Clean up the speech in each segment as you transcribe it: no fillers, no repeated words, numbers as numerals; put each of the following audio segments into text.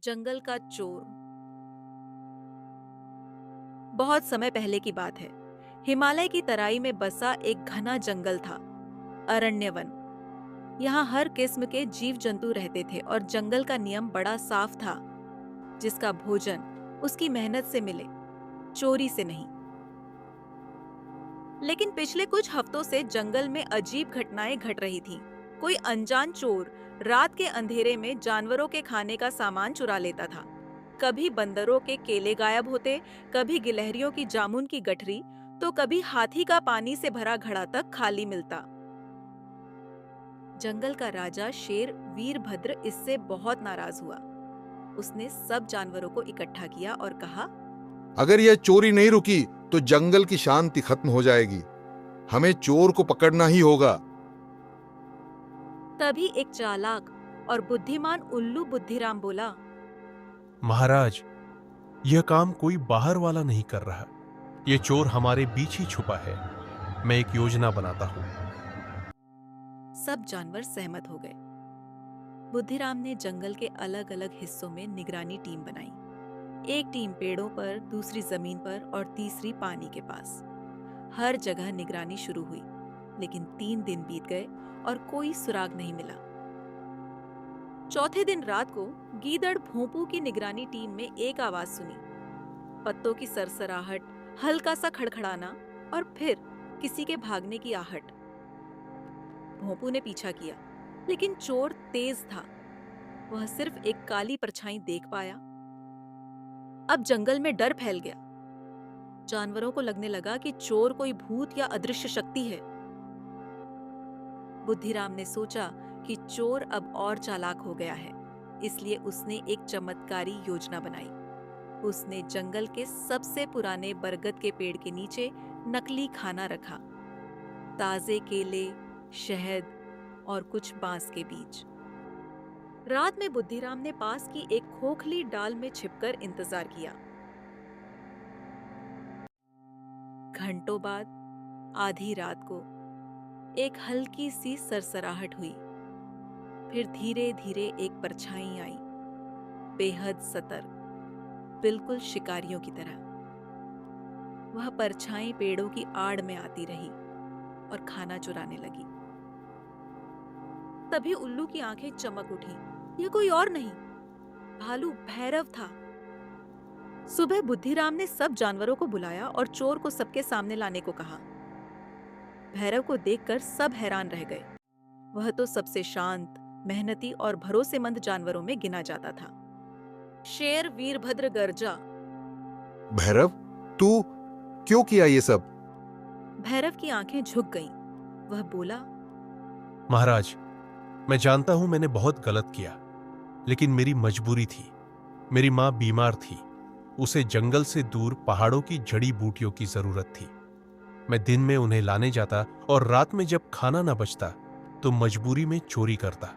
जंगल का चोर। बहुत समय पहले की बात है। हिमालय की तराई में बसा एक घना जंगल था, अरण्यवन। यहाँ हर किस्म के जीव जंतु रहते थे और जंगल का नियम बड़ा साफ था। जिसका भोजन उसकी मेहनत से मिले, चोरी से नहीं। लेकिन पिछले कुछ हफ्तों से जंगल में अजीब घटनाएं घट रही थीं। कोई अनजान चोर रात के अंधेरे में जानवरों के खाने का सामान चुरा लेता था। कभी बंदरों के केले गायब होते, कभी गिलहरियों की जामुन की गठरी, तो कभी हाथी का पानी से भरा घड़ा तक खाली मिलता। जंगल का राजा शेर वीरभद्र इससे बहुत नाराज हुआ। उसने सब जानवरों को इकट्ठा किया और कहा, अगर यह चोरी नहीं रुकी तो जंगल की शांति खत्म हो जाएगी। हमें चोर को पकड़ना ही होगा। तभी एक चालाक और बुद्धिमान उल्लू बुद्धिराम बोला, महाराज, यह काम कोई बाहर वाला नहीं कर रहा। यह चोर हमारे बीच ही छुपा है। मैं एक योजना बनाता हूं। सब जानवर सहमत हो गए। बुद्धिराम ने जंगल के अलग अलग हिस्सों में निगरानी टीम बनाई। एक टीम पेड़ों पर, दूसरी जमीन पर और तीसरी पानी के पास। हर जगह निगरानी शुरू हुई, लेकिन 3 दिन बीत गए और कोई सुराग नहीं मिला। चौथे दिन रात को गीदड़ भोंपू की निगरानी टीम में एक आवाज सुनी। पत्तों की सरसराहट, हल्का सा खड़खड़ाना और फिर किसी के भागने की आहट। भोंपू ने पीछा किया, लेकिन चोर तेज था। वह सिर्फ एक काली परछाई देख पाया। अब जंगल में डर फैल गया। जानवरों को लगने लगा कि चोर कोई भूत या अदृश्य शक्ति है। बुद्धिराम ने सोचा कि चोर अब और चालाक हो गया है, इसलिए उसने एक चमत्कारी योजना बनाई। उसने जंगल के सबसे पुराने बरगद के पेड़ के नीचे नकली खाना रखा। ताजे केले, शहद और कुछ बांस के बीज। रात में बुद्धिराम ने पास की एक खोखली डाल में छिपकर इंतजार किया। घंटों बाद, आधी रात को एक हल्की सी सरसराहट हुई। फिर धीरे धीरे एक परछाई आई, बेहद सतर्क, बिल्कुल शिकारियों की तरह। वह परछाई पेड़ों की आड़ में आती रही और खाना चुराने लगी। तभी उल्लू की आंखें चमक उठी। यह कोई और नहीं, भालू भैरव था। सुबह बुद्धिराम ने सब जानवरों को बुलाया और चोर को सबके सामने लाने को कहा। भैरव को देखकर सब हैरान रह गए। वह तो सबसे शांत, मेहनती और भरोसेमंद जानवरों में गिना जाता था। शेर वीरभद्र गर्जा। भैरव, तू क्यों किया ये सब? भैरव की आंखें झुक गईं। वह बोला, महाराज, मैं जानता हूं मैंने बहुत गलत किया, लेकिन मेरी मजबूरी थी। मेरी मां बीमार थी। उसे जंगल से दूर पहाड़ों की जड़ी बूटियों की जरूरत थी। मैं दिन में उन्हें लाने जाता और रात में जब खाना न बचता तो मजबूरी में चोरी करता।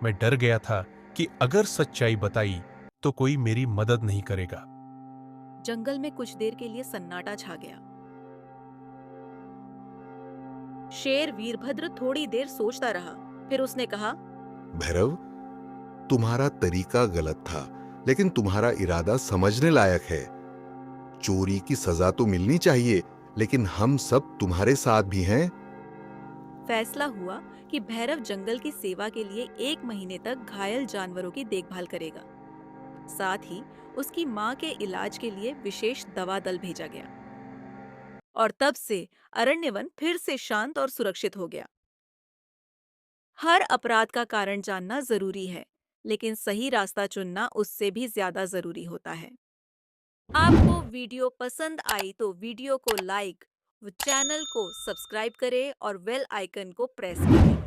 मैं डर गया था कि अगर सच्चाई बताई तो कोई मेरी मदद नहीं करेगा। जंगल में कुछ देर के लिए सन्नाटा छा गया। शेर वीरभद्र थोड़ी देर सोचता रहा। फिर उसने कहा, भैरव, तुम्हारा तरीका गलत था, लेकिन तुम्हारा इरादा समझने लायक है। चोरी की सजा तो मिलनी चाहिए, लेकिन हम सब तुम्हारे साथ भी हैं। फैसला हुआ कि भैरव जंगल की सेवा के लिए 1 महीने तक घायल जानवरों की देखभाल करेगा। साथ ही उसकी मां के इलाज के लिए विशेष दवा दल भेजा गया। और तब से अरण्यवन फिर से शांत और सुरक्षित हो गया। हर अपराध का कारण जानना जरूरी है, लेकिन सही रास्ता चुनना उससे भी ज्यादा जरूरी होता है। आपको वीडियो पसंद आई तो वीडियो को लाइक, चैनल को सब्सक्राइब करें और बेल आइकन को प्रेस करें।